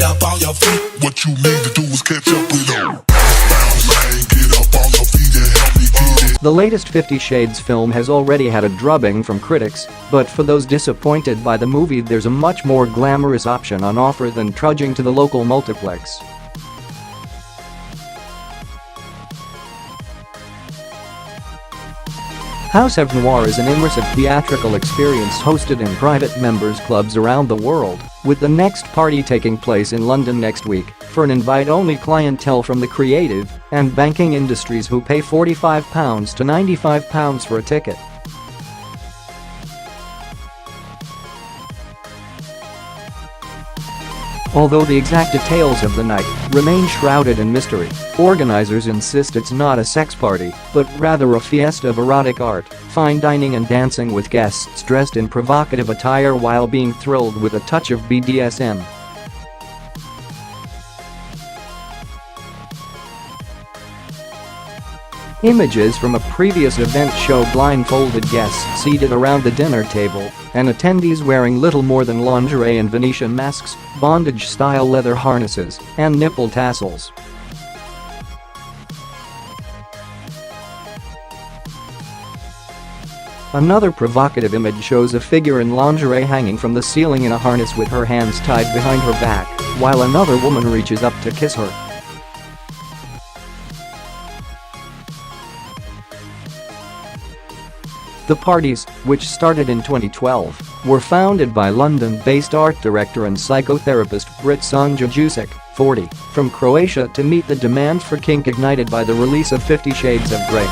get up on your feet. What you need to do is catch up with them. Bounce, man, get up on your feet and help me get it. The latest 50 Shades film has already had a drubbing from critics, but for those disappointed by the movie, there's a much more glamorous option on offer than trudging to the local multiplex. House of Noir is an immersive theatrical experience hosted in private members' clubs around the world, with the next party taking place in London next week for an invite-only clientele from the creative and banking industries who pay £45 to £95 for a ticket. Although the exact details of the night remain shrouded in mystery, organizers insist it's not a sex party, but rather a fiesta of erotic art, fine dining and dancing with guests dressed in provocative attire while being thrilled with a touch of BDSM. Images from a previous event show blindfolded guests seated around the dinner table and attendees wearing little more than lingerie and Venetian masks, bondage-style leather harnesses, and nipple tassels. Another provocative image shows a figure in lingerie hanging from the ceiling in a harness with her hands tied behind her back, while another woman reaches up to kiss her. The parties, which started in 2012, were founded by London-based art director and psychotherapist Britt Sanja Jusic, 40, from Croatia to meet the demand for kink ignited by the release of 50 Shades of Grey.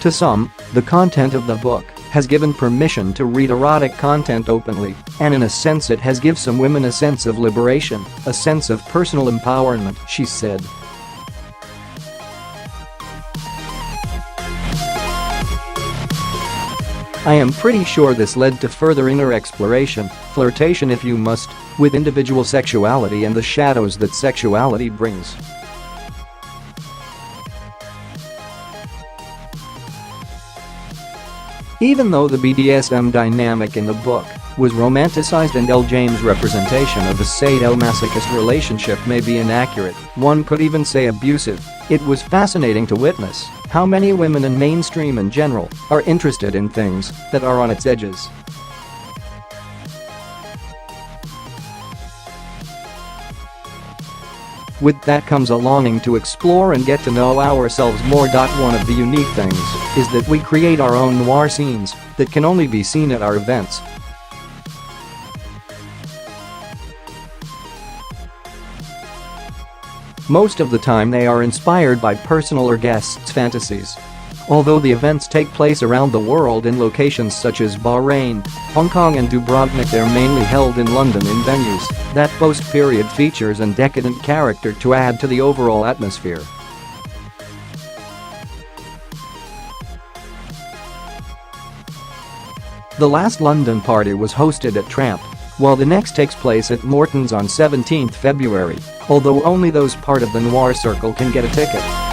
To some, the content of the book has given permission to read erotic content openly, and in a sense it has given some women a sense of liberation, a sense of personal empowerment, she said. I am pretty sure this led to further inner exploration, flirtation if you must, with individual sexuality and the shadows that sexuality brings. Even though the BDSM dynamic in the book was romanticized and L. James' representation of a sadomasochist relationship may be inaccurate, one could even say abusive, it was fascinating to witness how many women in mainstream in general are interested in things that are on its edges. With that comes a longing to explore and get to know ourselves more. One of the unique things is that we create our own noir scenes that can only be seen at our events. Most of the time they are inspired by personal or guests' fantasies. Although the events take place around the world in locations such as Bahrain, Hong Kong and Dubrovnik, they're mainly held in London in venues that boast period features and decadent character to add to the overall atmosphere. The last London party was hosted at Tramp, while the next takes place at Morton's on 17th February, although only those part of the Noir circle can get a ticket.